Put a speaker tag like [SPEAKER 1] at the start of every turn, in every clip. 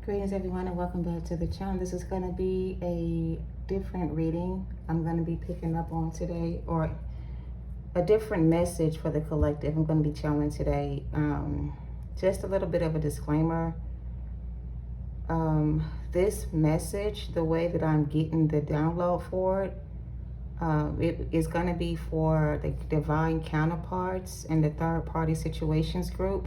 [SPEAKER 1] Greetings everyone and welcome back to the channel. This is going to be a different reading I'm going to be picking up on today, or a different message for the collective I'm going to be channeling today. Just a little bit of a disclaimer. This message, the way that I'm getting the download for it, it is going to be for the divine counterparts in the third party situations group.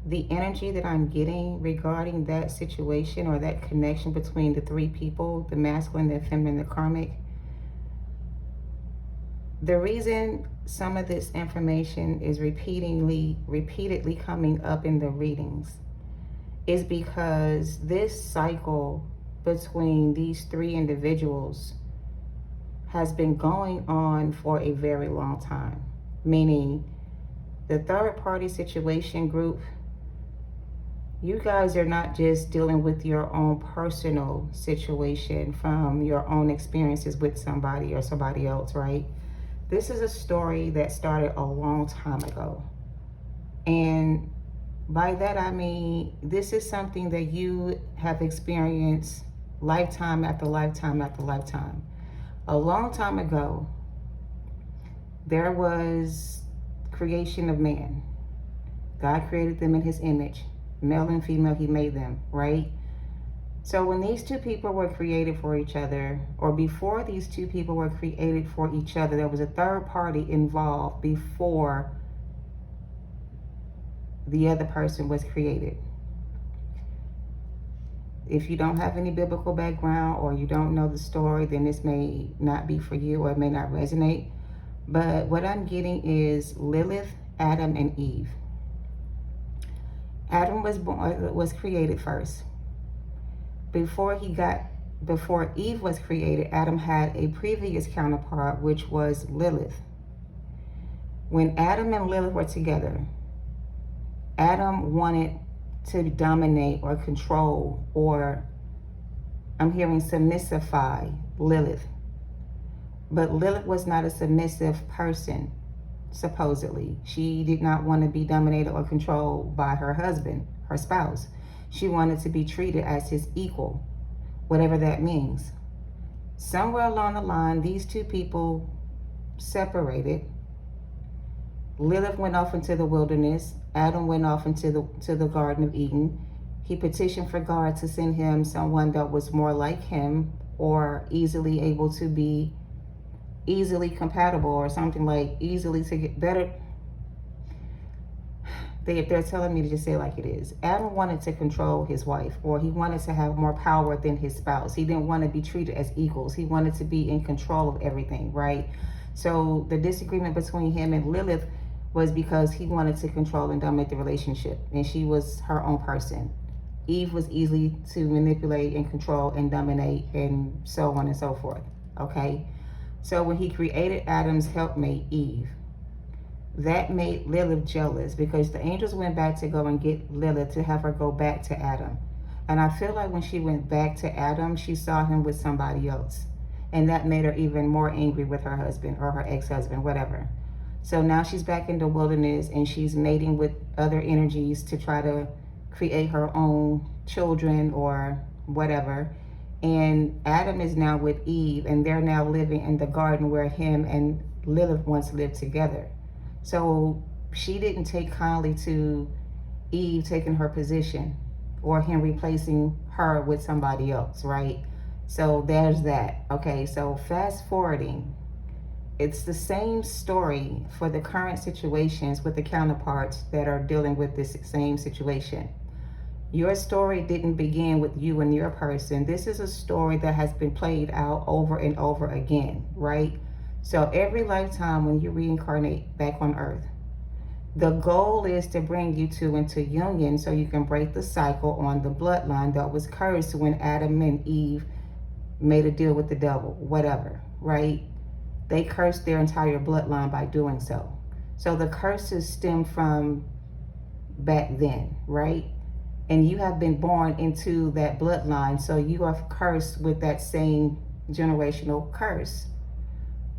[SPEAKER 1] The energy that I'm getting regarding that situation or that connection between the three people, the masculine, the feminine, the karmic. The reason some of this information is repeatedly coming up in the readings is because this cycle between these three individuals has been going on for a very long time. Meaning the third party situation group, you guys are not just dealing with your own personal situation from your own experiences with somebody or somebody else, right? This is a story that started a long time ago. And by that I mean, this is something that you have experienced lifetime after lifetime after lifetime. A long time ago, there was creation of man. God created them in his image. Male and female, he made them, right? So when these two people were created for each other, or before these two people were created for each other, there was a third party involved before the other person was created. If you don't have any biblical background or you don't know the story, then this may not be for you, or it may not resonate. But what I'm getting is Lilith, Adam, and Eve. Adam was created first. Before Eve was created, Adam had a previous counterpart, which was Lilith. When Adam and Lilith were together, Adam wanted to dominate or control, or I'm hearing submissify Lilith. But Lilith was not a submissive person. Supposedly, she did not want to be dominated or controlled by her husband, her spouse. She wanted to be treated as his equal, whatever that means. Somewhere along the line, these two people separated. Lilith went off into the wilderness. Adam went off into the Garden of Eden. He petitioned for God to send him someone that was more like him, or easily able to be easily compatible, or something like easily to get better. They're telling me to just say it like it is. Adam wanted to control his wife, or he wanted to have more power than his spouse. He didn't want to be treated as equals. He wanted to be in control of everything, right? So the disagreement between him and Lilith was because he wanted to control and dominate the relationship, and she was her own person. Eve was easy to manipulate and control and dominate, and so on and so forth, okay? So when he created Adam's helpmate, Eve, that made Lilith jealous, because the angels went back to go and get Lilith to have her go back to Adam. And I feel like when she went back to Adam, she saw him with somebody else. And that made her even more angry with her husband, or her ex-husband, whatever. So now she's back in the wilderness, and she's mating with other energies to try to create her own children or whatever. And Adam is now with Eve, and they're now living in the garden where him and Lilith once lived together. So she didn't take kindly to Eve taking her position, or him replacing her with somebody else, right? So there's that. Okay, so fast forwarding, it's the same story for the current situations with the counterparts that are dealing with this same situation. Your story didn't begin with you and your person. This is a story that has been played out over and over again, right? So every lifetime when you reincarnate back on Earth, the goal is to bring you two into union so you can break the cycle on the bloodline that was cursed when Adam and Eve made a deal with the devil, whatever, right? They cursed their entire bloodline by doing so. So the curses stem from back then, right? And you have been born into that bloodline, so you are cursed with that same generational curse.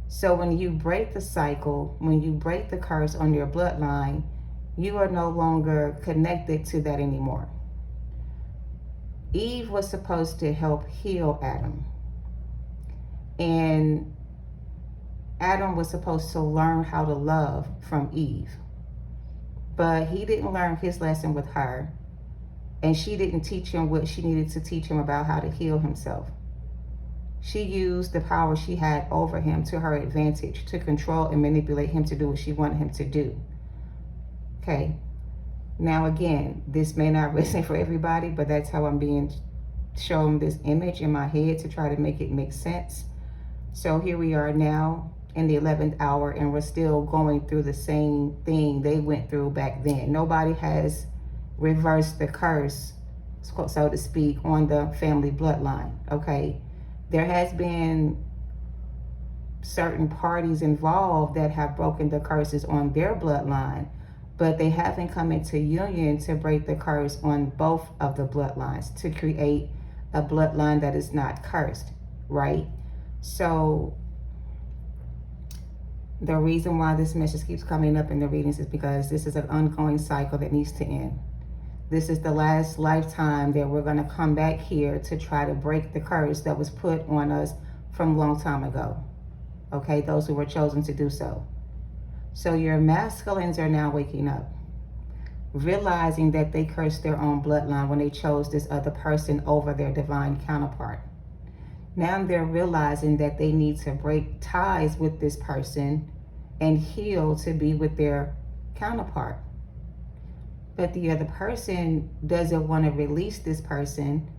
[SPEAKER 1] So when you break the cycle, when you break the curse on your bloodline, You are no longer connected to that anymore. Eve was supposed to help heal Adam. And Adam was supposed to learn how to love from Eve. But he didn't learn his lesson with her. And she didn't teach him what she needed to teach him about how to heal himself. She used the power she had over him to her advantage, to control and manipulate him to do what she wanted him to do. Okay. Now, again, this may not resonate for everybody, but that's how I'm being shown this image in my head to try to make it make sense. So here we are now in the 11th hour, and we're still going through the same thing they went through back then. Nobody has reversed the curse, so to speak, on the family bloodline. Okay. There has been certain parties involved that have broken the curses on their bloodline, but they haven't come into union to break the curse on both of the bloodlines, to create a bloodline that is not cursed, right? So the reason why this message keeps coming up in the readings is because this is an ongoing cycle that needs to end. This is the last lifetime that we're going to come back here to try to break the curse that was put on us from a long time ago. Okay, those who were chosen to do so. So your masculines are now waking up, realizing that they cursed their own bloodline when they chose this other person over their divine counterpart. Now they're realizing that they need to break ties with this person and heal to be with their counterpart. But the other person doesn't want to release this person,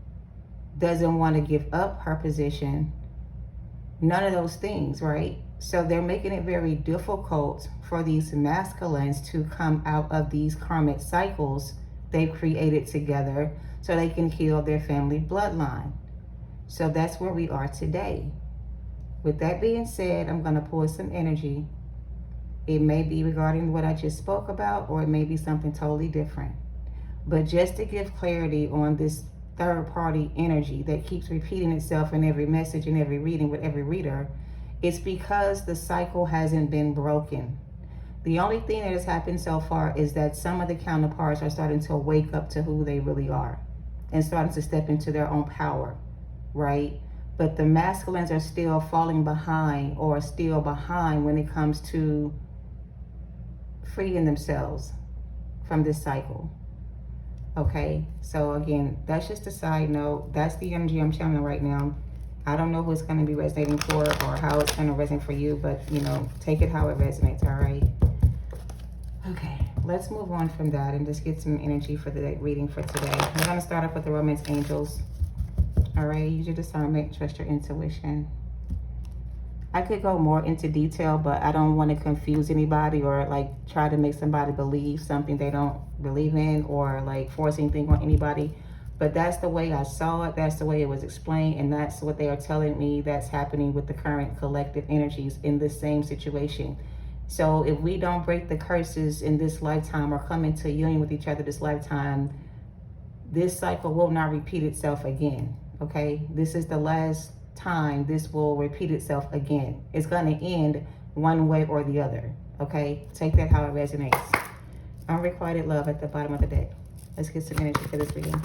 [SPEAKER 1] doesn't want to give up her position, none of those things, right? So they're making it very difficult for these masculines to come out of these karmic cycles they've created together so they can heal their family bloodline. So that's where we are today. With that being said, I'm going to pull some energy. It may be regarding what I just spoke about, or it may be something totally different. But just to give clarity on this third party energy that keeps repeating itself in every message and every reading with every reader, it's because the cycle hasn't been broken. The only thing that has happened so far is that some of the counterparts are starting to wake up to who they really are and starting to step into their own power, right? But the masculines are still falling behind, or still behind when it comes to freeing themselves from this cycle. Okay, so again, that's just a side note. That's the energy I'm channeling right now. I don't know who it's going to be resonating for or how it's going to resonate for you, but you know, take it how it resonates. All right. Okay, let's move on from that and just get some energy for the reading for today. We're going to start off with the romance angels. All right, use your discernment, trust your intuition. I could go more into detail, but I don't want to confuse anybody or like try to make somebody believe something they don't believe in, or like force anything on anybody. But that's the way I saw it. That's the way it was explained. And that's what they are telling me that's happening with the current collective energies in this same situation. So if we don't break the curses in this lifetime or come into union with each other this lifetime, this cycle will not repeat itself again. Okay, this is the last time this will repeat itself again. It's going to end one way or the other. Okay, take that how it resonates. Unrequited love at the bottom of the deck. Let's get some energy for this reading.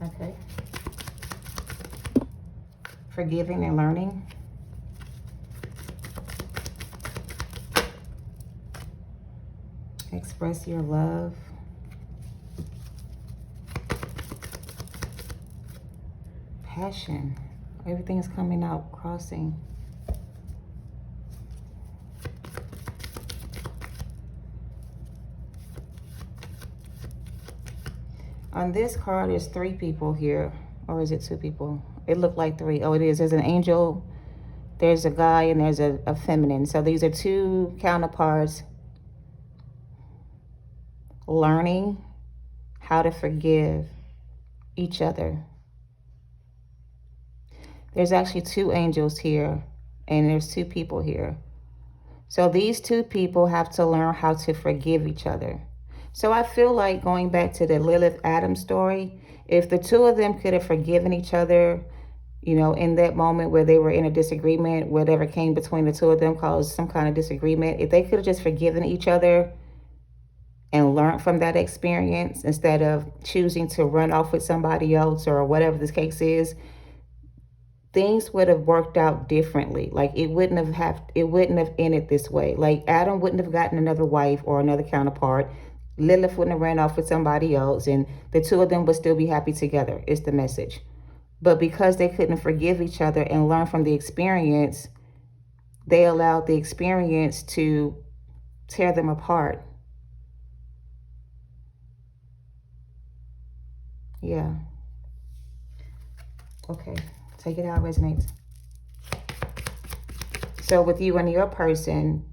[SPEAKER 1] Okay. Forgiving and learning. Express your love. Passion. Everything is coming out, crossing. On this card, there's 3 people here. Or is it 2 people? It looked like 3. Oh, it is. There's an angel, there's a guy, and there's a feminine. So these are 2 counterparts learning how to forgive each other. There's actually 2 angels here, and there's 2 people here. So these 2 people have to learn how to forgive each other. So I feel like going back to the Lilith Adam story, if the 2 of them could have forgiven each other You know, in that moment where they were in a disagreement, whatever came between the two of them caused some kind of disagreement. If they could have just forgiven each other and learned from that experience instead of choosing to run off with somebody else or whatever this case is, things would have worked out differently. Like it wouldn't have ended this way. Like Adam wouldn't have gotten another wife or another counterpart. Lilith wouldn't have ran off with somebody else, and the two of them would still be happy together. Is the message. But because they couldn't forgive each other and learn from the experience, they allowed the experience to tear them apart. Yeah. Okay. Take it how it resonates. So with you and your person,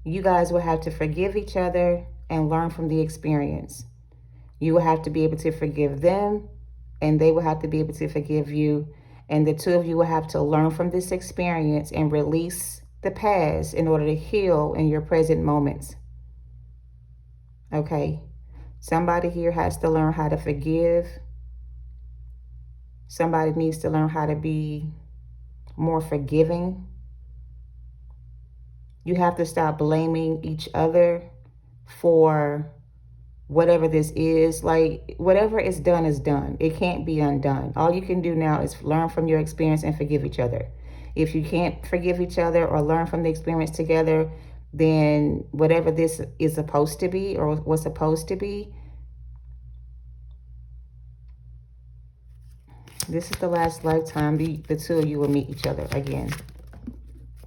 [SPEAKER 1] you guys will have to forgive each other and learn from the experience. You will have to be able to forgive them, and they will have to be able to forgive you. And the two of you will have to learn from this experience and release the past in order to heal in your present moments. Okay? Somebody here has to learn how to forgive. Somebody needs to learn how to be more forgiving. You have to stop blaming each other for whatever this is. Like, whatever is done is done. It can't be undone. All you can do now is learn from your experience and forgive each other. If you can't forgive each other or learn from the experience together, then whatever this is supposed to be or was supposed to be, this is the last lifetime the two of you will meet each other again.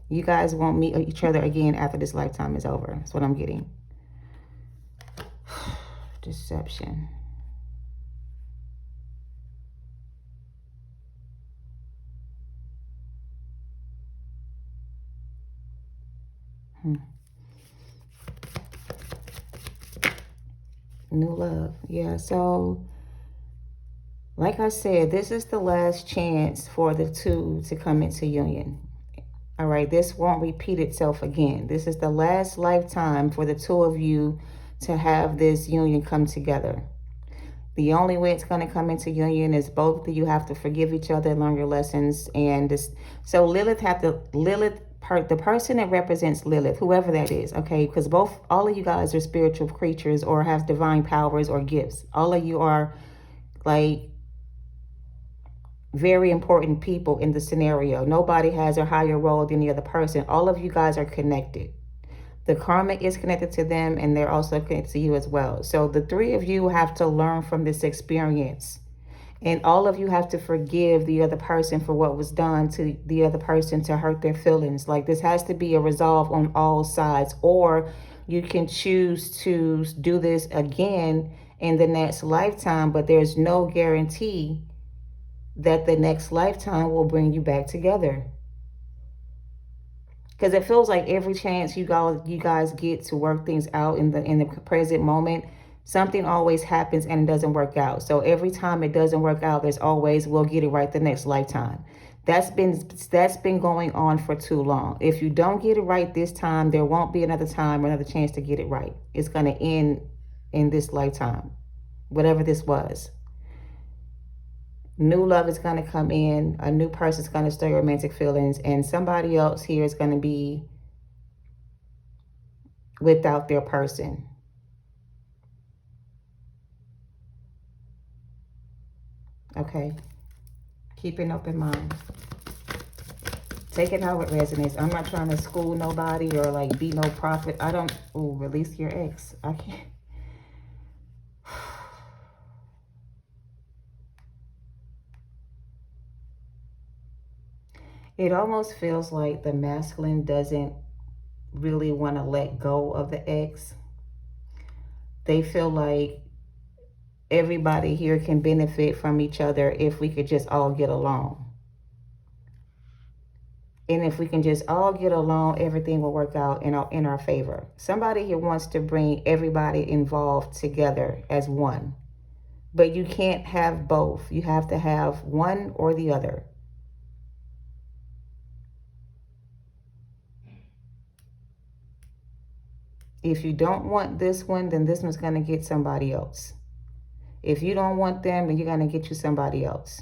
[SPEAKER 1] You guys won't meet each other again after this lifetime is over. That's what I'm getting. Deception. New love. Yeah, so like I said, this is the last chance for the two to come into union. All right, this won't repeat itself again. This is the last lifetime for the two of you to have this union come together. The only way it's going to come into union is both of you have to forgive each other, learn your lessons, and this. So the person that represents Lilith, whoever that is, okay, because all of you guys are spiritual creatures or have divine powers or gifts. All of you are like very important people in the scenario. Nobody has a higher role than the other person. All of you guys are connected. The karmic is connected to them, and they're also connected to you as well. So the three of you have to learn from this experience. And all of you have to forgive the other person for what was done to the other person to hurt their feelings. Like, this has to be a resolve on all sides. Or you can choose to do this again in the next lifetime, but there's no guarantee that the next lifetime will bring you back together. Because it feels like every chance you guys get to work things out in the present moment, something always happens and it doesn't work out. So every time it doesn't work out, there's always, we'll get it right the next lifetime. That's been going on for too long. If you don't get it right this time, there won't be another time or another chance to get it right. It's going to end in this lifetime, whatever this was. New love is going to come in. A new person is going to stir romantic feelings. And somebody else here is going to be without their person. Okay. Keep an open mind. Take it how it resonates. I'm not trying to school nobody or like be no prophet. I don't. Oh, release your ex. I can't. It almost feels like the masculine doesn't really want to let go of the ex. They feel like everybody here can benefit from each other if we could just all get along. And if we can just all get along, everything will work out in our favor. Somebody here wants to bring everybody involved together as one. But you can't have both. You have to have one or the other. If you don't want this one, then this one's going to get somebody else. If you don't want them, then you're going to get you somebody else.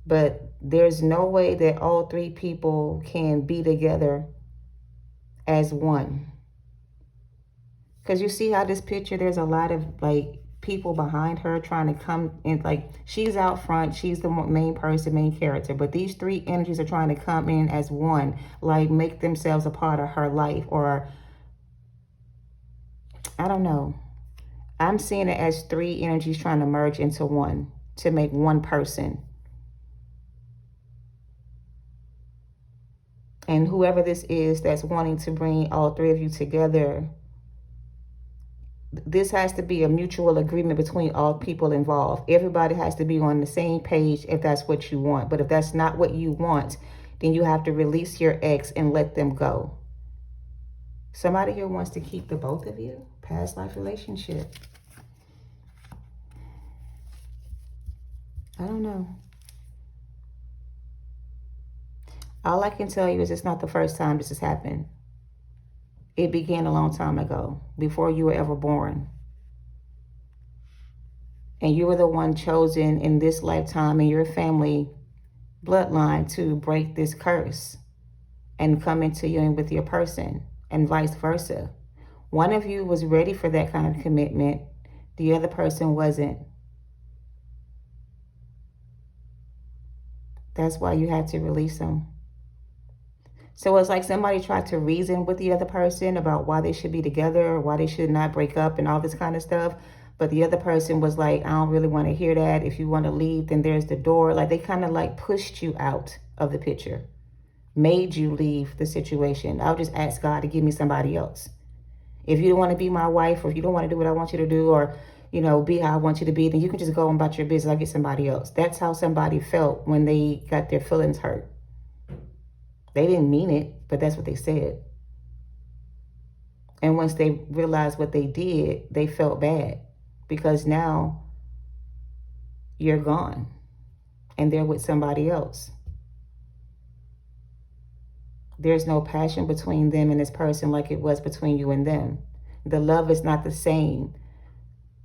[SPEAKER 1] But there's no way that all three people can be together as one. Because you see how this picture, there's a lot of like people behind her trying to come in. Like she's out front, she's the main person, main character. But these three energies are trying to come in as one, like make themselves a part of her life. Or I don't know. I'm seeing it as three energies trying to merge into one to make one person. And whoever this is that's wanting to bring all three of you together, this has to be a mutual agreement between all people involved. Everybody has to be on the same page if that's what you want. But if that's not what you want, then you have to release your ex and let them go. Somebody here wants to keep the both of you. Past life relationship. I don't know. All I can tell you is it's not the first time this has happened. It began a long time ago, before you were ever born. And you were the one chosen in this lifetime in your family bloodline to break this curse and come into union with your person, and vice versa. One of you was ready for that kind of commitment. The other person wasn't. That's why you had to release them. So it's like somebody tried to reason with the other person about why they should be together or why they should not break up and all this kind of stuff. But the other person was like, I don't really want to hear that. If you want to leave, then there's the door. Like they kind of like pushed you out of the picture, made you leave the situation. I'll just ask God to give me somebody else. If you don't want to be my wife, or if you don't want to do what I want you to do, or, you know, be how I want you to be, then you can just go on about your business. I'll get somebody else. That's how somebody felt when they got their feelings hurt. They didn't mean it, but that's what they said. And once they realized what they did, they felt bad because now you're gone and they're with somebody else. There's no passion between them and this person like it was between you and them. The love is not the same.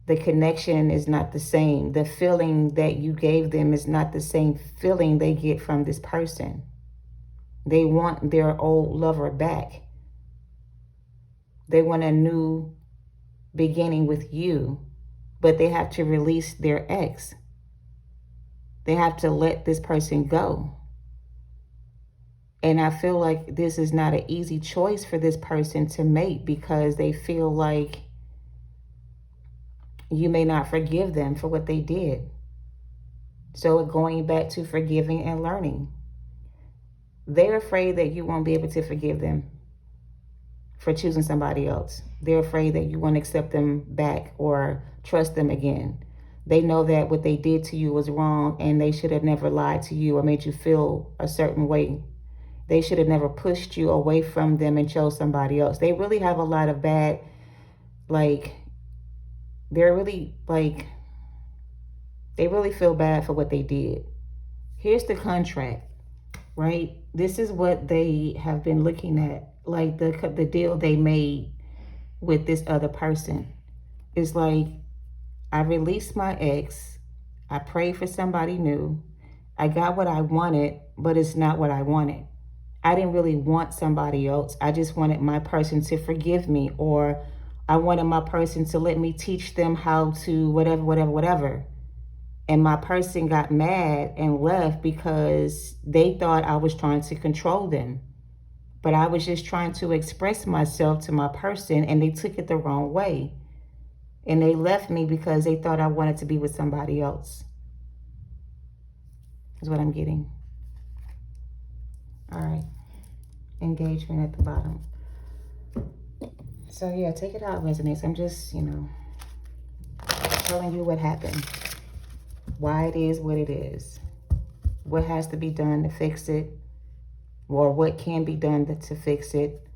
[SPEAKER 1] The connection is not the same. The feeling that you gave them is not the same feeling they get from this person. They want their old lover back. They want a new beginning with you, but they have to release their ex. They have to let this person go. And I feel like this is not an easy choice for this person to make because they feel like you may not forgive them for what they did. So going back to forgiving and learning. They're afraid that you won't be able to forgive them for choosing somebody else. They're afraid that you won't accept them back or trust them again. They know that what they did to you was wrong and they should have never lied to you or made you feel a certain way. They should have never pushed you away from them and chose somebody else. They really have a lot of bad, they really feel bad for what they did. Here's the contract, right? This is what they have been looking at, like the deal they made with this other person. It's like, I released my ex. I prayed for somebody new. I got what I wanted, but it's not what I wanted. I didn't really want somebody else. I just wanted my person to forgive me, or I wanted my person to let me teach them how to whatever. And my person got mad and left because they thought I was trying to control them. But I was just trying to express myself to my person and they took it the wrong way. And they left me because they thought I wanted to be with somebody else. Is what I'm getting. All right. Engagement at the bottom. So yeah, take it out, resonates. I'm just, telling you what happened. Why it is what it is. What has to be done to fix it. Or what can be done to fix it.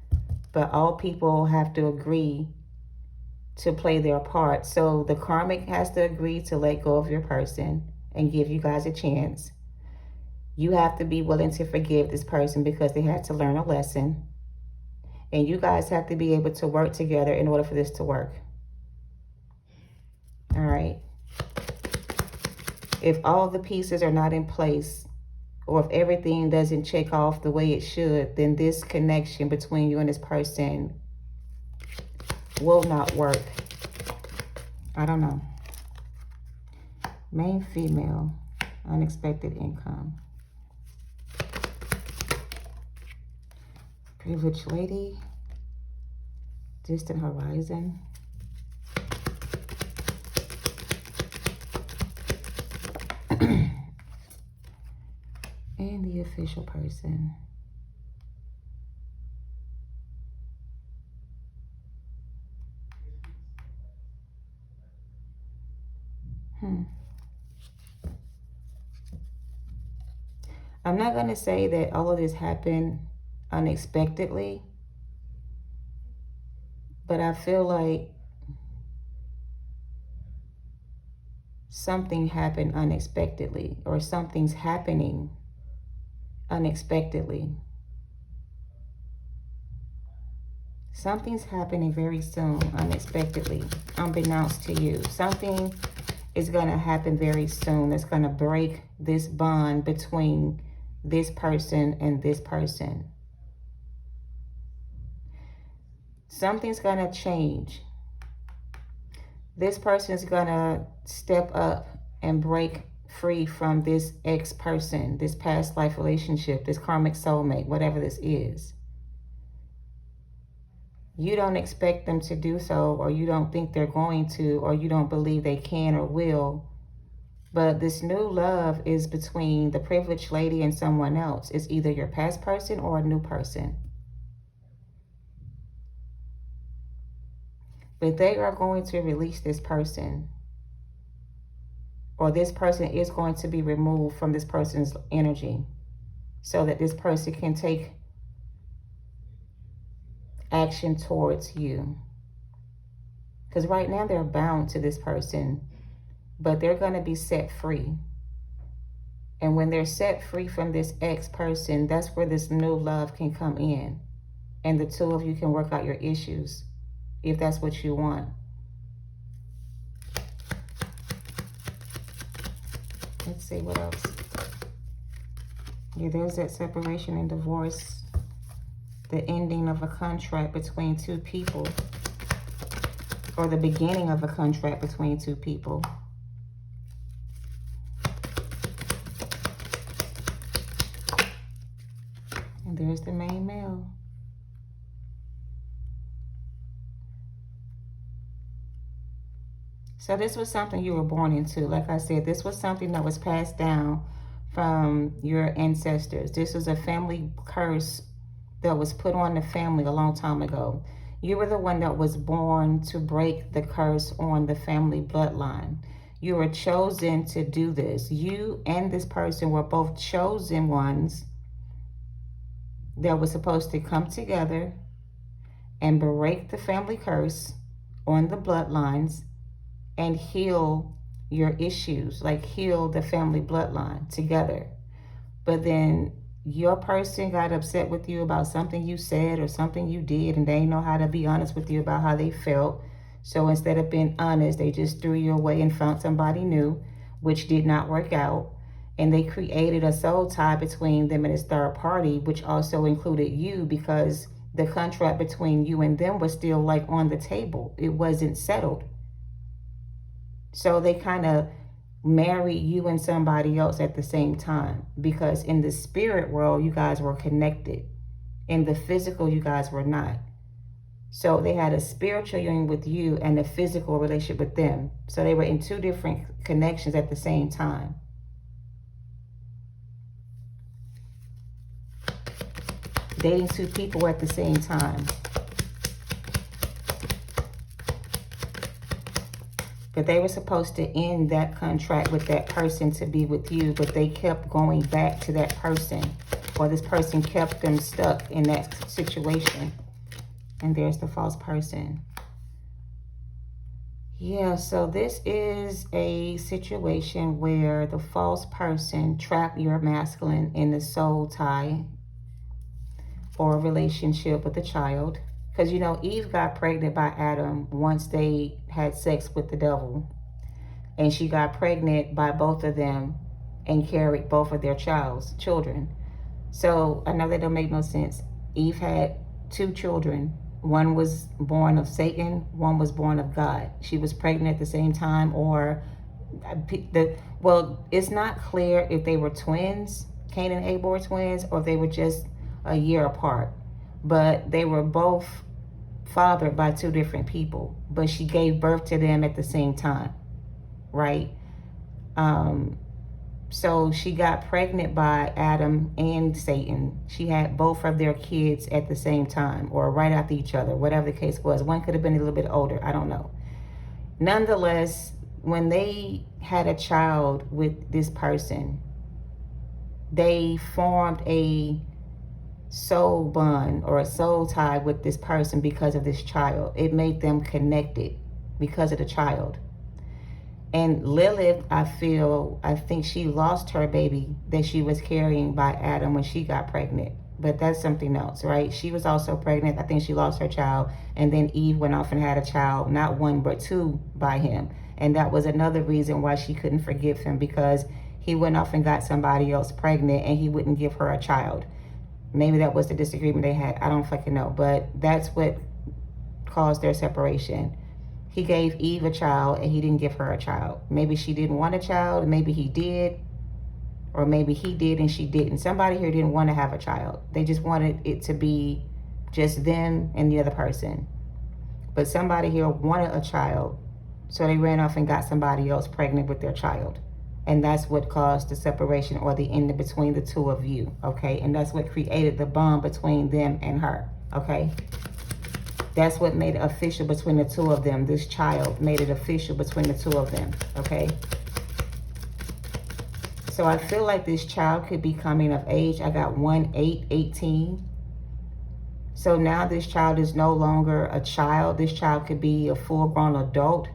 [SPEAKER 1] But all people have to agree to play their part. So the karmic has to agree to let go of your person and give you guys a chance. You have to be willing to forgive this person because they had to learn a lesson. And you guys have to be able to work together in order for this to work. All right. If all the pieces are not in place, or if everything doesn't check off the way it should, then this connection between you and this person will not work. I don't know. Main female, unexpected income. Privileged lady, distant horizon. And the official person. I'm not going to say that all of this happened unexpectedly, but I feel like something happened unexpectedly, or something's happening unexpectedly. Something's happening very soon, unexpectedly, unbeknownst to you. Something is going to happen very soon that's going to break this bond between this person and this person. Something's going to change. This person's going to step up and break free from this ex-person, this past life relationship, this karmic soulmate, whatever this is. You don't expect them to do so, or you don't think they're going to, or you don't believe they can or will. But this new love is between the privileged lady and someone else. It's either your past person or a new person. But they are going to release this person, or this person is going to be removed from this person's energy so that this person can take action towards you. Because right now they're bound to this person, but they're going to be set free. And when they're set free from this ex-person, that's where this new love can come in. And the two of you can work out your issues, if that's what you want. Let's see what else. Yeah, there's that separation and divorce. The ending of a contract between two people, or the beginning of a contract between two people. And there's the main male. So this was something you were born into. Like I said, this was something that was passed down from your ancestors. This was a family curse that was put on the family a long time ago. You were the one that was born to break the curse on the family bloodline. You were chosen to do this. You and this person were both chosen ones that were supposed to come together and break the family curse on the bloodlines and heal your issues, like heal the family bloodline together. But then your person got upset with you about something you said or something you did, and they didn't know how to be honest with you about how they felt. So instead of being honest, they just threw you away and found somebody new, which did not work out. And they created a soul tie between them and this third party, which also included you, because the contract between you and them was still like on the table. It wasn't settled. So they kind of married you and somebody else at the same time, because in the spirit world, you guys were connected. In the physical, you guys were not. So they had a spiritual union with you and a physical relationship with them. So they were in two different connections at the same time. Dating two people at the same time. But they were supposed to end that contract with that person to be with you, but they kept going back to that person, or this person kept them stuck in that situation. And there's the false person. Yeah, so this is a situation where the false person trapped your masculine in the soul tie or a relationship with a child. Because, you know, Eve got pregnant by Adam once they had sex with the devil. And she got pregnant by both of them and carried both of their children. So I know that don't make no sense. Eve had 2 children. One was born of Satan, one was born of God. She was pregnant at the same time, or well, it's not clear if they were twins, Cain and Abel were twins, or if they were just a year apart. But they were both fathered by 2 different people, but she gave birth to them at the same time, right? So she got pregnant by Adam and Satan. She had both of their kids at the same time, or right after each other, whatever the case was. One could have been a little bit older, I don't know. Nonetheless, when they had a child with this person, they formed a soul bond or a soul tie with this person because of this child. It made them connected because of the child. And Lilith, I think she lost her baby that she was carrying by Adam when she got pregnant. But that's something else, right? She was also pregnant. I think she lost her child. And then Eve went off and had a child, not 1, but 2 by him. And that was another reason why she couldn't forgive him, because he went off and got somebody else pregnant and he wouldn't give her a child. Maybe that was the disagreement they had. I don't fucking know. But that's what caused their separation. He gave Eve a child and he didn't give her a child. Maybe she didn't want a child. Maybe he did. Or maybe he did and she didn't. Somebody here didn't want to have a child. They just wanted it to be just them and the other person. But somebody here wanted a child. So they ran off and got somebody else pregnant with their child. And that's what caused the separation or the ending between the 2 of you. Okay. And that's what created the bond between them and her. Okay. That's what made it official between the 2 of them. This child made it official between the 2 of them, okay? So I feel like this child could be coming of age. I got 1/8/18. So now this child is no longer a child. This child could be a full-grown adult,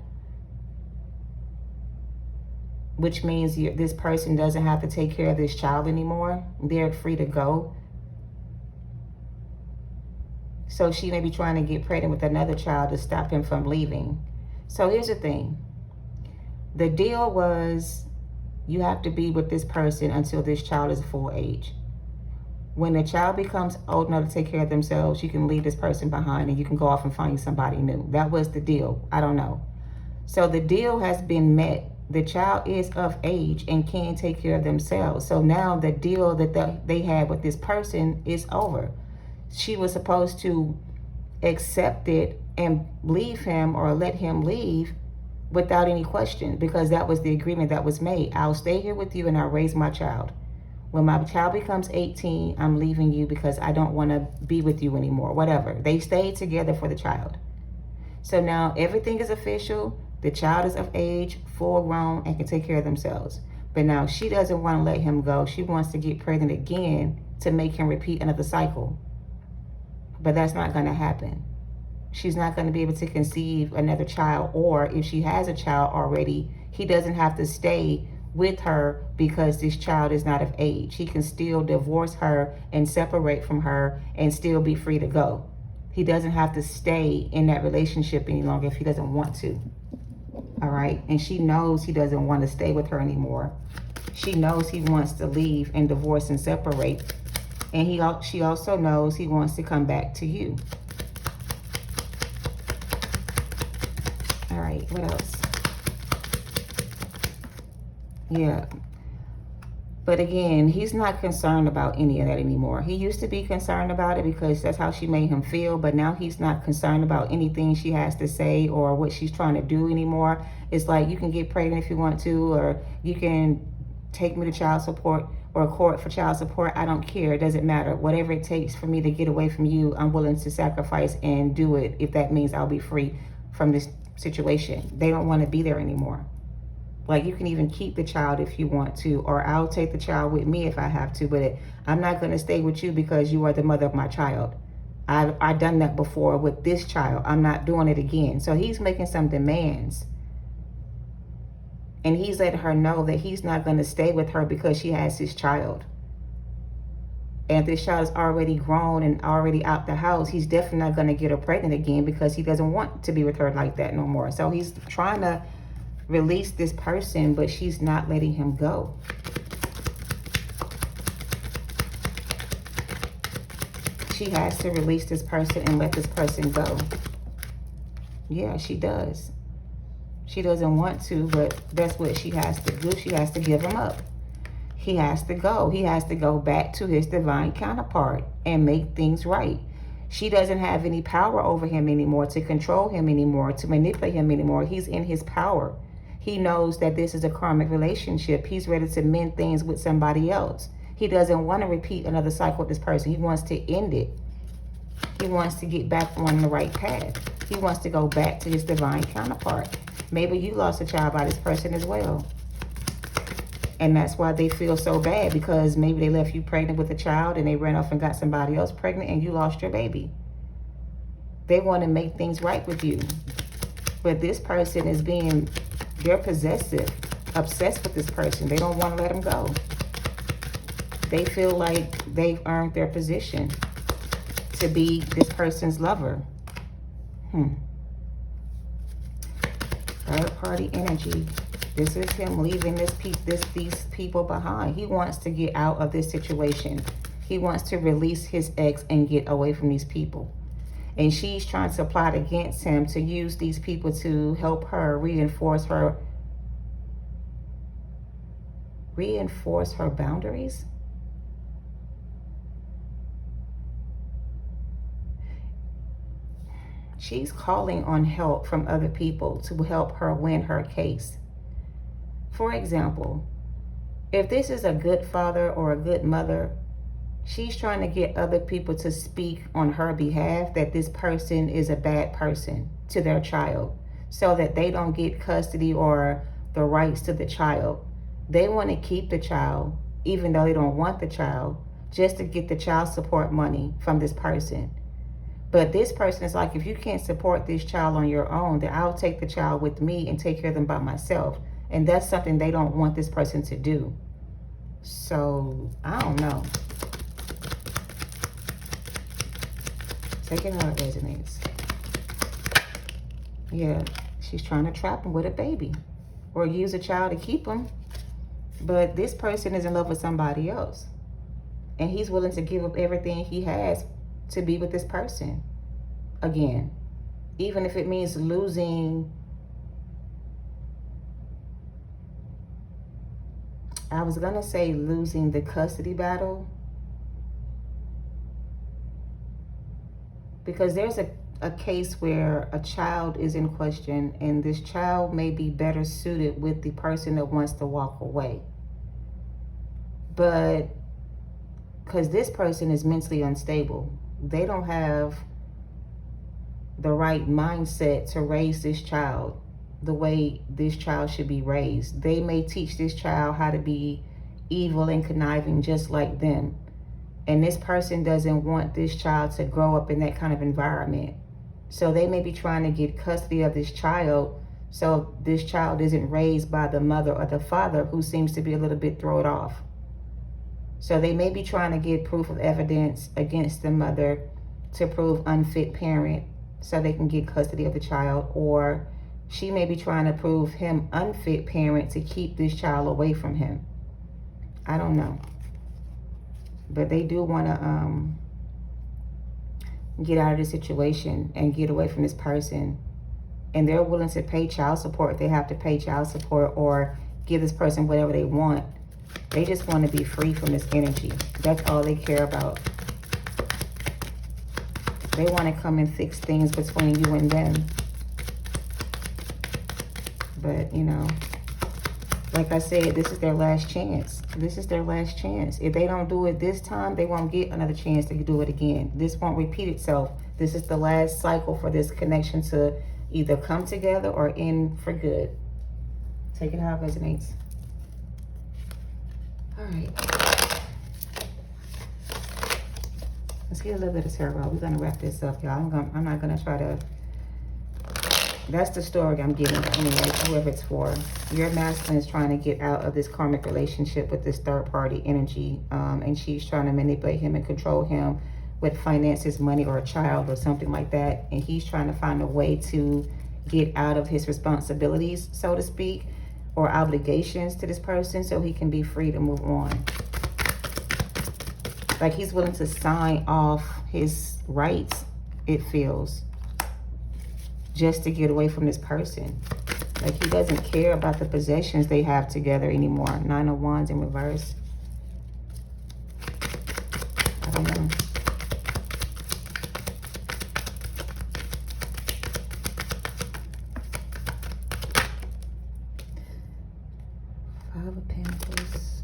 [SPEAKER 1] which means this person doesn't have to take care of this child anymore. They're free to go. So she may be trying to get pregnant with another child to stop him from leaving. So here's the thing. The deal was you have to be with this person until this child is full age. When the child becomes old enough to take care of themselves, you can leave this person behind and you can go off and find somebody new. That was the deal. I don't know. So the deal has been met. The child is of age and can take care of themselves. So now the deal that they had with this person is over. She was supposed to accept it and leave him or let him leave without any question, because that was the agreement that was made. I'll stay here with you and I'll raise my child. When my child becomes 18, I'm leaving you because I don't want to be with you anymore, whatever. They stayed together for the child. So now everything is official. The child is of age, full grown, and can take care of themselves. But now she doesn't want to let him go. She wants to get pregnant again to make him repeat another cycle. But that's not going to happen. She's not going to be able to conceive another child, or if she has a child already, he doesn't have to stay with her because this child is not of age. He can still divorce her and separate from her and still be free to go. He doesn't have to stay in that relationship any longer if he doesn't want to. All right. And she knows he doesn't want to stay with her anymore. She knows he wants to leave and divorce and separate. And she also knows he wants to come back to you. All right, what else? Yeah. But again, he's not concerned about any of that anymore. He used to be concerned about it because that's how she made him feel. But now he's not concerned about anything she has to say or what she's trying to do anymore. It's like, you can get pregnant if you want to, or you can take me to child support or court for child support. I don't care. It doesn't matter. Whatever it takes for me to get away from you, I'm willing to sacrifice and do it if that means I'll be free from this situation. They don't want to be there anymore. Like, you can even keep the child if you want to, or I'll take the child with me if I have to, but I'm not going to stay with you because you are the mother of my child. I've done that before with this child. I'm not doing it again. So he's making some demands. And he's letting her know that he's not going to stay with her because she has his child. And if this child is already grown and already out the house, he's definitely not going to get her pregnant again because he doesn't want to be with her like that no more. So he's trying to release this person, but she's not letting him go. she has to release this person and let this person go. Yeah, she does. She doesn't want to, but that's what she has to do. She has to give him up. He has to go. He has to go back to his divine counterpart and make things right. She doesn't have any power over him anymore, to control him anymore, to manipulate him anymore. He's in his power. He knows that this is a karmic relationship. He's ready to mend things with somebody else. He doesn't want to repeat another cycle with this person. He wants to end it. He wants to get back on the right path. He wants to go back to his divine counterpart. Maybe you lost a child by this person as well. And that's why they feel so bad, because maybe they left you pregnant with a child and they ran off and got somebody else pregnant and you lost your baby. They want to make things right with you. But this person is they're possessive, obsessed with this person. They don't want to let him go. They feel like they've earned their position to be this person's lover. Third party energy. This is him leaving these people behind. He wants to get out of this situation. He wants to release his ex and get away from these people. And she's trying to plot against him to use these people to help her reinforce her boundaries. She's calling on help from other people to help her win her case. For example, if this is a good father or a good mother, she's trying to get other people to speak on her behalf that this person is a bad person to their child, so that they don't get custody or the rights to the child. They want to keep the child, even though they don't want the child, just to get the child support money from this person. But this person is like, if you can't support this child on your own, then I'll take the child with me and take care of them by myself. And that's something they don't want this person to do. So, I don't know. Take it how it resonates. Yeah, she's trying to trap him with a baby. Or use a child to keep him. But this person is in love with somebody else. And he's willing to give up everything he has to be with this person again. Even if it means losing... I was going to say losing the custody battle, because there's a case where a child is in question and this child may be better suited with the person that wants to walk away. But because this person is mentally unstable, they don't have the right mindset to raise this child the way this child should be raised. They may teach this child how to be evil and conniving just like them. And this person doesn't want this child to grow up in that kind of environment. So they may be trying to get custody of this child so this child isn't raised by the mother or the father, who seems to be a little bit thrown off. So they may be trying to get proof of evidence against the mother to prove unfit parent so they can get custody of the child, or she may be trying to prove him unfit parent to keep this child away from him. I don't know. But they do want to get out of the situation and get away from this person. And they're willing to pay child support if they have to pay child support, or give this person whatever they want. They just want to be free from this energy. That's all they care about. They want to come and fix things between you and them. But, you know, like I said, this is their last chance. This is their last chance. If they don't do it this time, they won't get another chance to do it again. This won't repeat itself. This is the last cycle for this connection to either come together or end for good. Take it how it resonates. All right. Let's get a little bit of tarot. We're going to wrap this up, y'all. I'm not going to try to... That's the story I'm getting anyway, whoever it's for. Your masculine is trying to get out of this karmic relationship with this third-party energy. And she's trying to manipulate him and control him with finances, money, or a child or something like that. And he's trying to find a way to get out of his responsibilities, so to speak, or obligations to this person so he can be free to move on. Like he's willing to sign off his rights, it feels, just to get away from this person. Like he doesn't care about the possessions they have together anymore. Nine of Wands in reverse. I don't know. Five of Pentacles.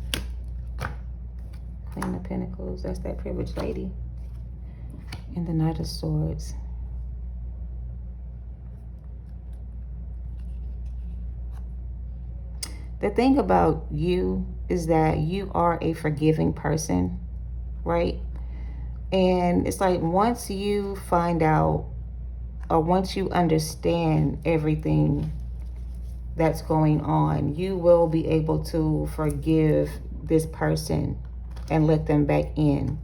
[SPEAKER 1] Queen of Pentacles. That's that privileged lady. And the Knight of Swords. The thing about you is that you are a forgiving person, right? And it's like once you find out, or once you understand everything that's going on, you will be able to forgive this person and let them back in.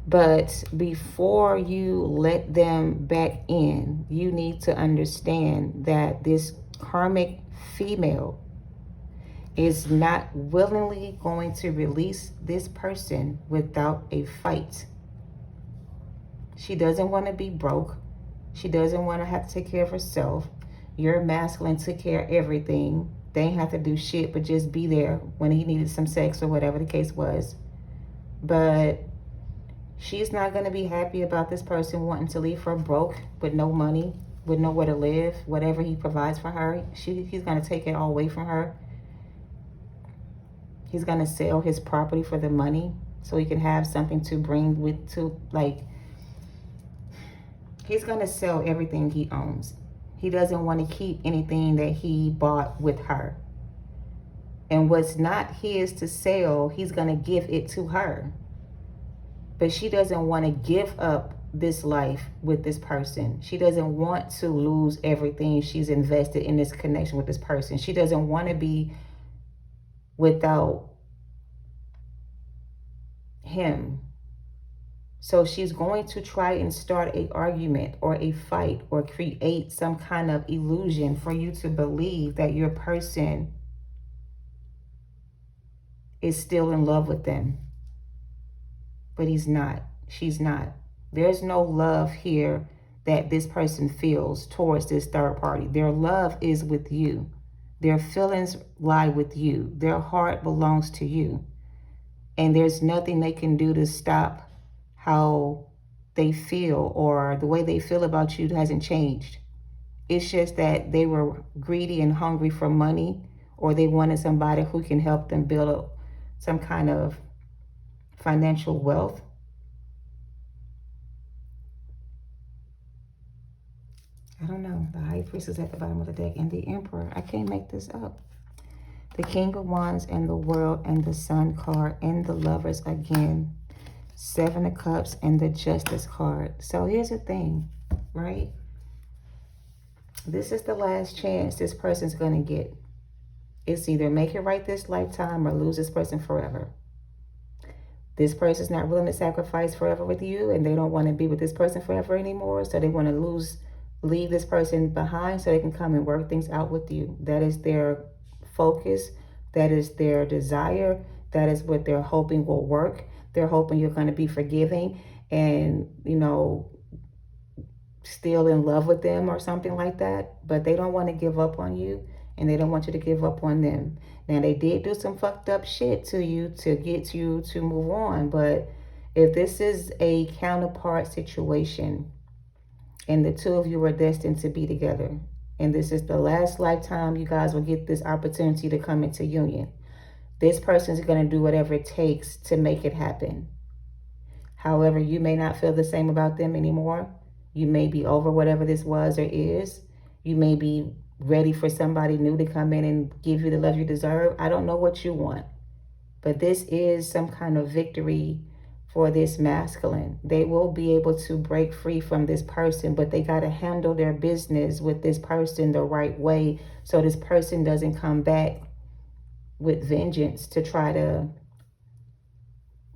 [SPEAKER 1] But before you let them back in, you need to understand that this karmic female is not willingly going to release this person without a fight. She doesn't want to be broke. She doesn't want to have to take care of herself. Your masculine took care of everything. They ain't have to do shit but just be there when he needed some sex or whatever the case was. But she's not going to be happy about this person wanting to leave her broke with no money, with nowhere to live. Whatever he provides for her, he's going to take it all away from her. He's going to sell his property for the money so he can have something to bring with, to like, he's going to sell everything he owns. He doesn't want to keep anything that he bought with her. And what's not his to sell, he's going to give it to her. But she doesn't want to give up this life with this person. She doesn't want to lose everything she's invested in this connection with this person. She doesn't want to be without him. So she's going to try and start an argument or a fight or create some kind of illusion for you to believe that your person is still in love with them. But he's not. She's not. There's no love here that this person feels towards this third party. Their love is with you. Their feelings lie with you. Their heart belongs to you. And there's nothing they can do to stop how they feel, or the way they feel about you hasn't changed. It's just that they were greedy and hungry for money, or they wanted somebody who can help them build up some kind of financial wealth. I don't know. The High Priest is at the bottom of the deck, and the Emperor. I can't make this up. The King of Wands and the World and the Sun card and the Lovers again. Seven of Cups and the Justice card. So here's the thing, right? This is the last chance this person's going to get. It's either make it right this lifetime or lose this person forever. This person's not willing to sacrifice forever with you, and they don't want to be with this person forever anymore. So they want to leave this person behind so they can come and work things out with you. That is their focus. That is their desire. That is what they're hoping will work. They're hoping you're going to be forgiving and, you know, still in love with them or something like that. But they don't want to give up on you, and they don't want you to give up on them. Now, they did do some fucked up shit to you to get you to move on. But if this is a counterpart situation and the two of you are destined to be together, and this is the last lifetime you guys will get this opportunity to come into union, this person is going to do whatever it takes to make it happen. However, you may not feel the same about them anymore. You may be over whatever this was or is. You may be ready for somebody new to come in and give you the love you deserve. I don't know what you want, but this is some kind of victory for this masculine. They will be able to break free from this person, but they got to handle their business with this person the right way so this person doesn't come back with vengeance to try to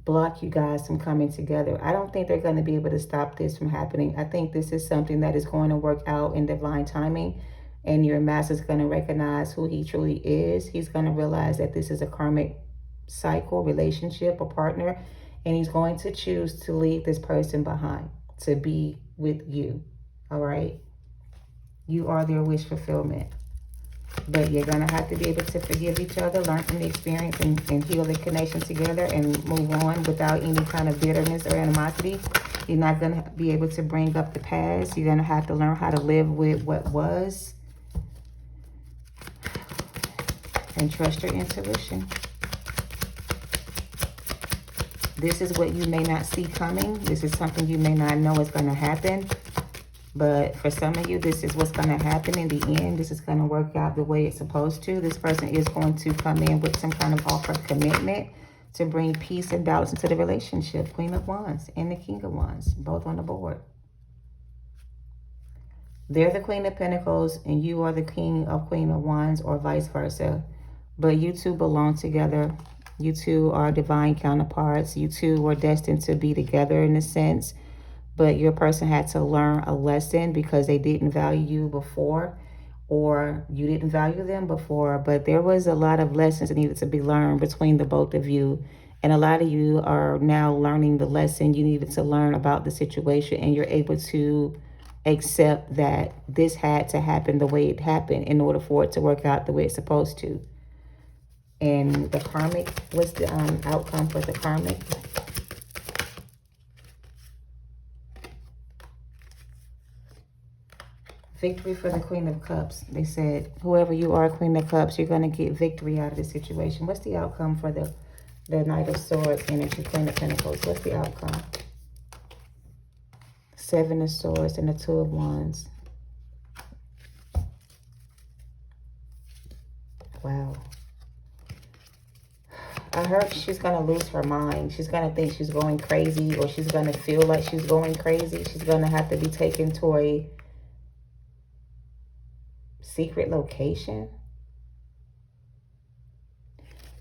[SPEAKER 1] block you guys from coming together. I don't think they're going to be able to stop this from happening. I think this is something that is going to work out in divine timing, and your master is going to recognize who he truly is. He's going to realize that this is a karmic cycle, relationship, or partner, And he's going to choose to leave this person behind to be with you. All right? You are their wish fulfillment. But you're going to have to be able to forgive each other, learn from the experience, and heal the connection together and move on without any kind of bitterness or animosity. You're not going to be able to bring up the past. You're going to have to learn how to live with what was. And trust your intuition. This is what you may not see coming. This is something you may not know is going to happen. But for some of you, this is what's going to happen in the end. This is going to work out the way it's supposed to. This person is going to come in with some kind of offer of commitment to bring peace and balance into the relationship. Queen of Wands and the King of Wands, both on the board. They're the Queen of Pentacles and you are the King of Queen of Wands, or vice versa. But you two belong together. You two are divine counterparts. You two were destined to be together in a sense. But your person had to learn a lesson because they didn't value you before, or you didn't value them before. But there was a lot of lessons that needed to be learned between the both of you. And a lot of you are now learning the lesson you needed to learn about the situation. And you're able to accept that this had to happen the way it happened in order for it to work out the way it's supposed to. And the karmic, what's the outcome for the karmic? Victory for the Queen of Cups. They said, whoever you are, Queen of Cups, you're going to get victory out of the situation. What's the outcome for the Knight of Swords energy, Queen of Pentacles? What's the outcome? Seven of Swords and the Two of Wands. Wow. I heard she's going to lose her mind. She's going to think she's going crazy, or she's going to feel like she's going crazy. She's going to have to be taken to a secret location.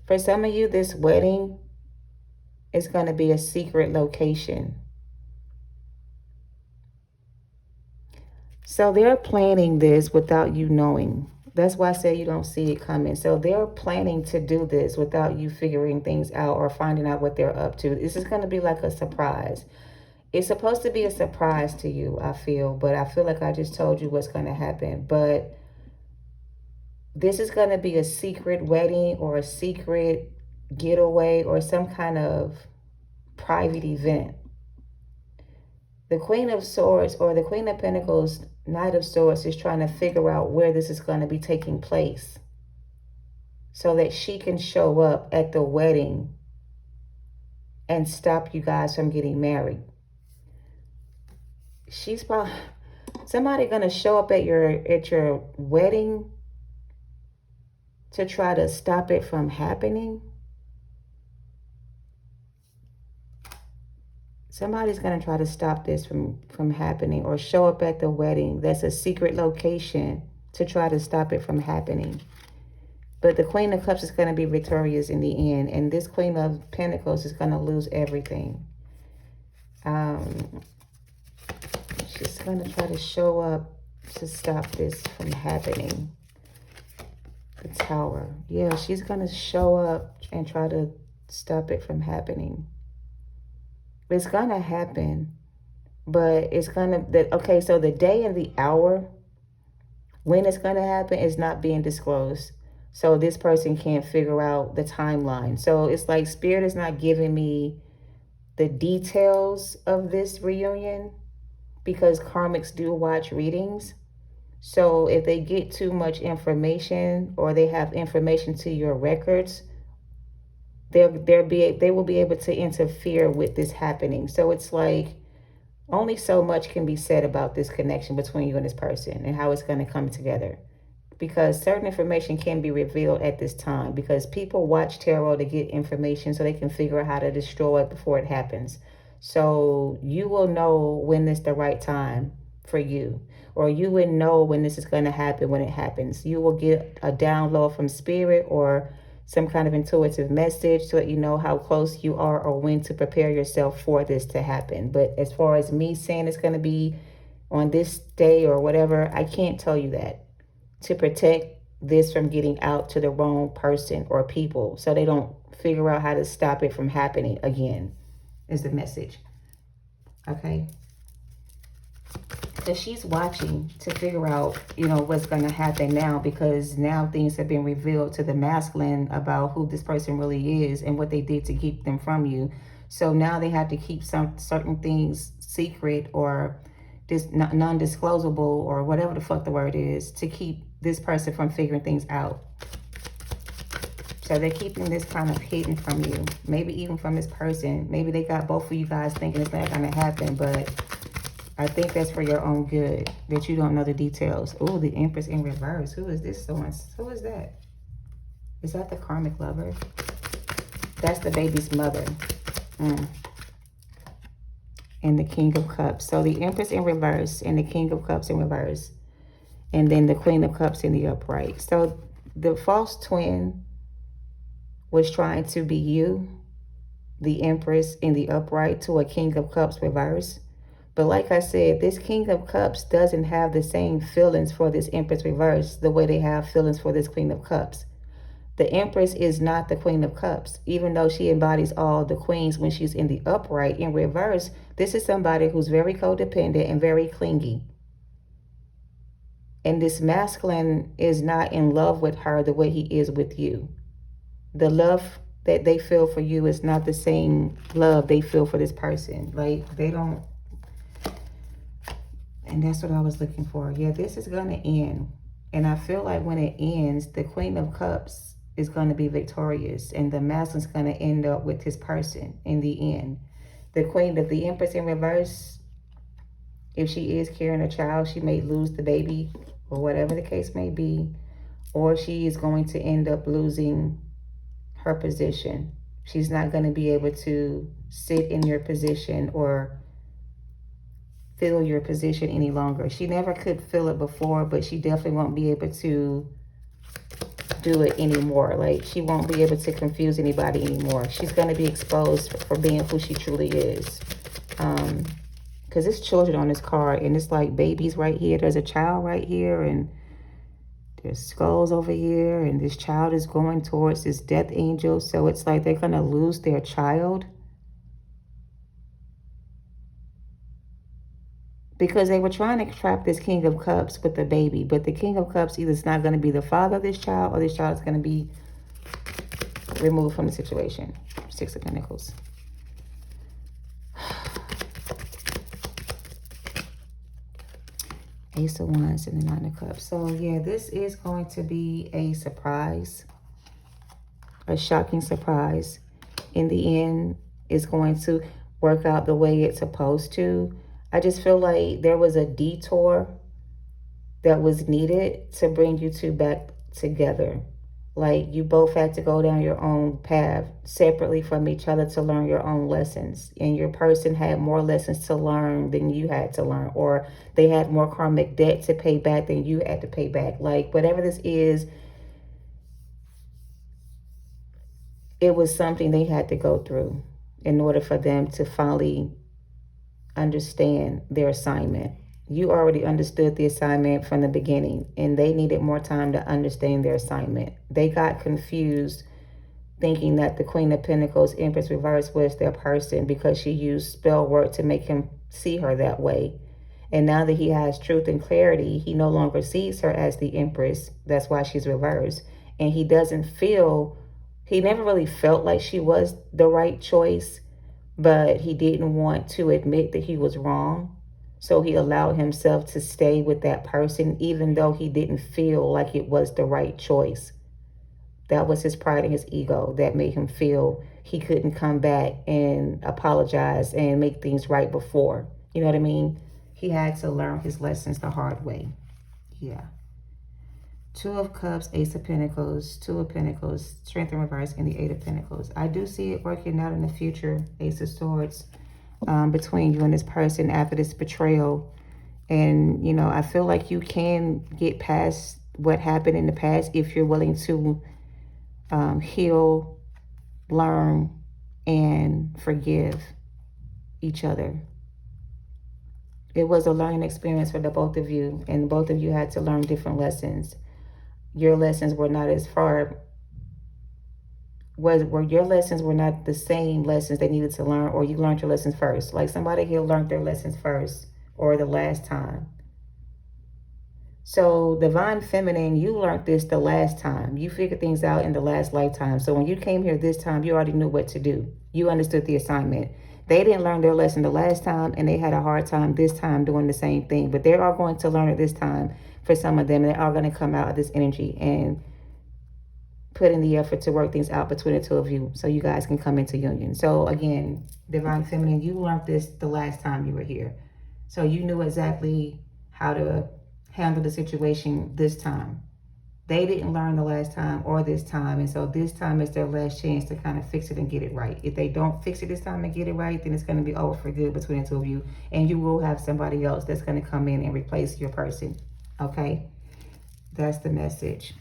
[SPEAKER 1] For some of you, this wedding is going to be a secret location. So they're planning this without you knowing. That's why I say you don't see it coming. So they're planning to do this without you figuring things out or finding out what they're up to. This is going to be like a surprise. It's supposed to be a surprise to you, I feel. But I feel like I just told you what's going to happen. But this is going to be a secret wedding or a secret getaway or some kind of private event. The Queen of Swords or the Queen of Pentacles, Knight of Swords, is trying to figure out where this is going to be taking place so that she can show up at the wedding and stop you guys from getting married. She's probably somebody going to show up at your wedding to try to stop it from happening. Somebody's going to try to stop this from happening, or show up at the wedding. That's a secret location to try to stop it from happening. But the Queen of Cups is going to be victorious in the end. And this Queen of Pentacles is going to lose everything. She's going to try to show up to stop this from happening. The Tower. Yeah, she's going to show up and try to stop it from happening. It's going to happen, but it's going to, okay, so the day and the hour when it's going to happen is not being disclosed. So this person can't figure out the timeline. So it's like Spirit is not giving me the details of this reunion, because karmics do watch readings. So if they get too much information, or they have information to your records, they will be able to interfere with this happening. So it's like only so much can be said about this connection between you and this person and how it's going to come together, because certain information can be revealed at this time, because people watch tarot to get information so they can figure out how to destroy it before it happens. So you will know when it's the right time for you, or you will know when this is going to happen when it happens. You will get a download from Spirit or some kind of intuitive message to let you know how close you are or when to prepare yourself for this to happen. But as far as me saying it's going to be on this day or whatever, I can't tell you that, to protect this from getting out to the wrong person or people so they don't figure out how to stop it from happening again. is the message. Okay. So she's watching to figure out, you know, what's going to happen now, because now things have been revealed to the masculine about who this person really is and what they did to keep them from you. So now they have to keep some certain things secret or non-disclosable or whatever the fuck the word is to keep this person from figuring things out. So they're keeping this kind of hidden from you, maybe even from this person. Maybe they got both of you guys thinking it's not going to happen, but I think that's for your own good, that you don't know the details. Oh, the Empress in reverse. Who is this someone? Who is that? Is that the karmic lover? That's the baby's mother. And the King of Cups. So the Empress in reverse and the King of Cups in reverse. And then the Queen of Cups in the upright. So the false twin was trying to be you, the Empress in the upright, to a King of Cups reverse. But like I said, this King of Cups doesn't have the same feelings for this Empress reverse the way they have feelings for this Queen of Cups. The Empress is not the Queen of Cups, even though she embodies all the queens when she's in the upright. In reverse, this is somebody who's very codependent and very clingy. And this masculine is not in love with her the way he is with you. The love that they feel for you is not the same love they feel for this person. Like, they don't. And that's what I was looking for. Yeah, this is going to end. And I feel like when it ends, the Queen of Cups is going to be victorious. And the masculine's going to end up with his person in the end. The Queen of the Empress in reverse, if she is carrying a child, she may lose the baby or whatever the case may be. Or she is going to end up losing her position. She's not going to be able to sit in your position or fill your position any longer. She never could fill it before, but she definitely won't be able to do it anymore. Like, she won't be able to confuse anybody anymore. She's going to be exposed for being who she truly is. Because there's children on this card, and it's like babies right here. There's a child right here, and there's skulls over here, and this child is going towards this death angel. So it's like they're going to lose their child because they were trying to trap this King of Cups with the baby. But the King of Cups either is not going to be the father of this child, or this child is going to be removed from the situation. Six of Pentacles. Ace of Wands and the Nine of Cups. So yeah, this is going to be a surprise. A shocking surprise. In the end, it's going to work out the way it's supposed to. I just feel like there was a detour that was needed to bring you two back together. Like, you both had to go down your own path separately from each other to learn your own lessons. And your person had more lessons to learn than you had to learn. Or they had more karmic debt to pay back than you had to pay back. Like, whatever this is, it was something they had to go through in order for them to finally understand their assignment. You already understood the assignment from the beginning, and they needed more time to understand their assignment. They got confused thinking that the Queen of Pentacles, Empress reverse, was their person because she used spell work to make him see her that way. And now that he has truth and clarity, he no longer sees her as the Empress. That's why she's reversed. And he doesn't feel, he never really felt like she was the right choice, but he didn't want to admit that he was wrong. So he allowed himself to stay with that person, even though he didn't feel like it was the right choice. That was his pride and his ego that made him feel he couldn't come back and apologize and make things right before. You know what I mean? He had to learn his lessons the hard way. Yeah. Two of Cups, Ace of Pentacles, Two of Pentacles, Strength in reverse, and the Eight of Pentacles. I do see it working out in the future, Ace of Swords, between you and this person after this betrayal. And, you know, I feel like you can get past what happened in the past if you're willing to heal, learn, and forgive each other. It was a learning experience for the both of you, and both of you had to learn different lessons. Your lessons were not as far were your lessons were not the same lessons they needed to learn, or you learned your lessons first. Like somebody here learned their lessons first or the last time. So divine feminine, you learned this the last time. You figured things out in the last lifetime. So when you came here this time, you already knew what to do. You understood the assignment. They didn't learn their lesson the last time, and they had a hard time this time doing the same thing. But they are going to learn it this time for some of them. They are going to come out of this energy and put in the effort to work things out between the two of you so you guys can come into union. So again, divine feminine, you learned this the last time you were here. So you knew exactly how to handle the situation this time. They didn't learn the last time or this time. And so this time is their last chance to kind of fix it and get it right. If they don't fix it this time and get it right, then it's going to be over for good between the two of you. And you will have somebody else that's going to come in and replace your person. Okay? That's the message.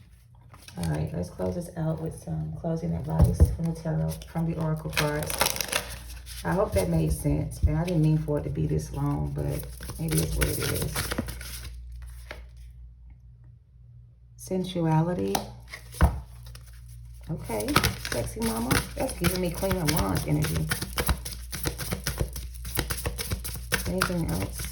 [SPEAKER 1] All right, let's close this out with some closing advice from the tarot, from the oracle cards. I hope that made sense. And I didn't mean for it to be this long, but it is what it is. Sensuality. Okay, sexy mama. That's giving me Queen of Wands energy. Anything else?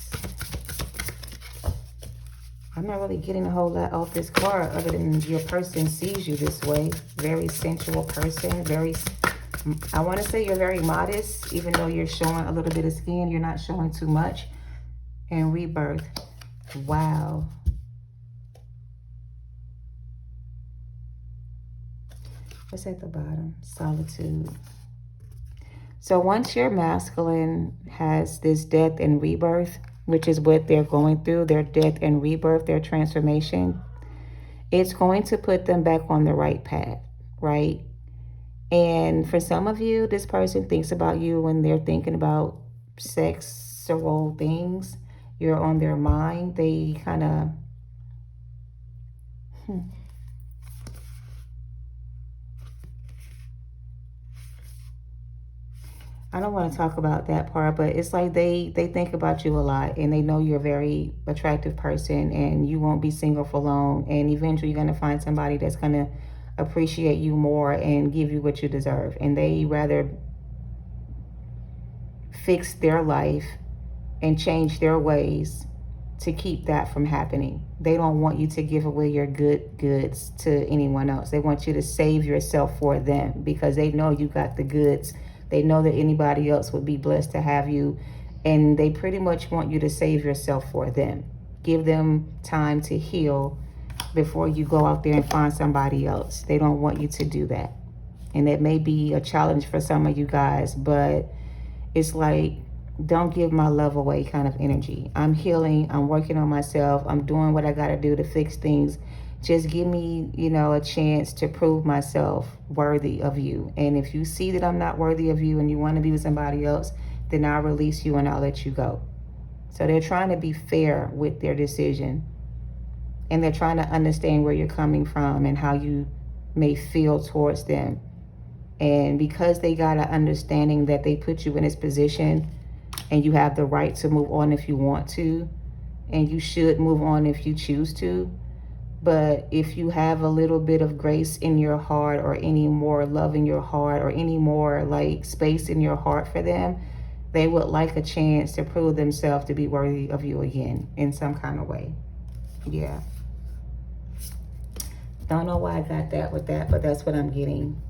[SPEAKER 1] I'm not really getting a whole lot off this card other than your person sees you this way. Very sensual person. Very, I want to say you're very modest. Even though you're showing a little bit of skin, you're not showing too much. And rebirth. Wow. What's at the bottom? Solitude. So once your masculine has this death and rebirth, which is what they're going through, their death and rebirth, their transformation, it's going to put them back on the right path, right? And for some of you, this person thinks about you when they're thinking about sexual things. You're on their mind. They kind of... I don't want to talk about that part, but it's like they think about you a lot, and they know you're a very attractive person, and you won't be single for long, and eventually you're going to find somebody that's going to appreciate you more and give you what you deserve. And they rather fix their life and change their ways to keep that from happening. They don't want you to give away your goods to anyone else. They want you to save yourself for them, because they know you got the goods. They know that anybody else would be blessed to have you. And they pretty much want you to save yourself for them. Give them time to heal before you go out there and find somebody else. They don't want you to do that. And that may be a challenge for some of you guys, but it's like, don't give my love away kind of energy. I'm healing. I'm working on myself. I'm doing what I got to do to fix things. Just give me, a chance to prove myself worthy of you. And if you see that I'm not worthy of you and you want to be with somebody else, then I'll release you and I'll let you go. So they're trying to be fair with their decision. And they're trying to understand where you're coming from and how you may feel towards them. And because they got an understanding that they put you in this position and you have the right to move on if you want to, and you should move on if you choose to. But if you have a little bit of grace in your heart, or any more love in your heart, or any more like space in your heart for them, they would like a chance to prove themselves to be worthy of you again in some kind of way. Yeah. Don't know why I got that with that, but that's what I'm getting.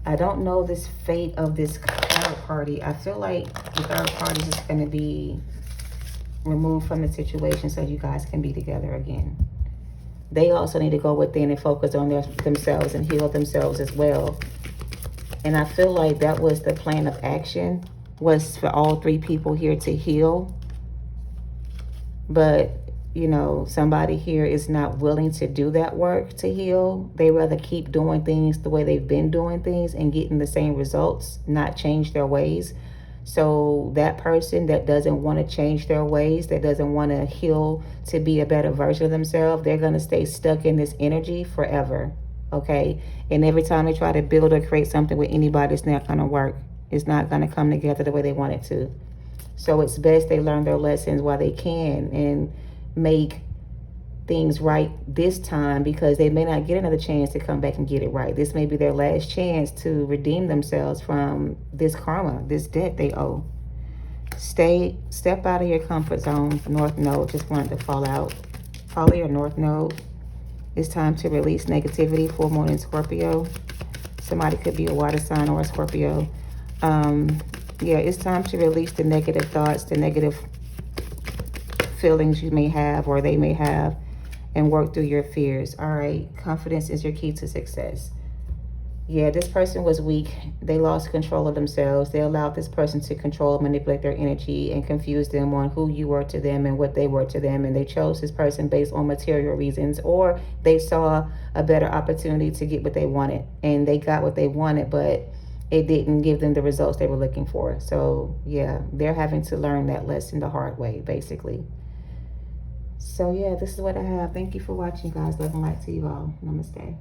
[SPEAKER 1] I don't know this fate of this third party. I feel like the third party is going to be removed from the situation so you guys can be together again. They also need to go within and focus on themselves and heal themselves as well. And I feel like that was the plan of action, was for all three people here to heal. But, somebody here is not willing to do that work to heal. They rather keep doing things the way they've been doing things and getting the same results, not change their ways. So that person that doesn't want to change their ways, that doesn't want to heal to be a better version of themselves, they're going to stay stuck in this energy forever, okay? And every time they try to build or create something with anybody, it's not going to work. It's not going to come together the way they want it to. So it's best they learn their lessons while they can and make things right this time, because they may not get another chance to come back and get it right. This may be their last chance to redeem themselves from this karma, this debt they owe. Step out of your comfort zone. North Node just wanted to fall out. Follow your North Node. It's time to release negativity. Full moon in Scorpio. Somebody could be a water sign or a Scorpio. Yeah, it's time to release the negative thoughts, the negative feelings you may have or they may have, and work through your fears. All right, confidence is your key to success. Yeah, this person was weak. They lost control of themselves. They allowed this person to control, manipulate their energy, and confuse them on who you were to them and what they were to them. And they chose this person based on material reasons, or they saw a better opportunity to get what they wanted. And they got what they wanted, but it didn't give them the results they were looking for. So yeah, they're having to learn that lesson the hard way, basically. So yeah, this is what I have. Thank you for watching, guys. Love and light to you all. Namaste.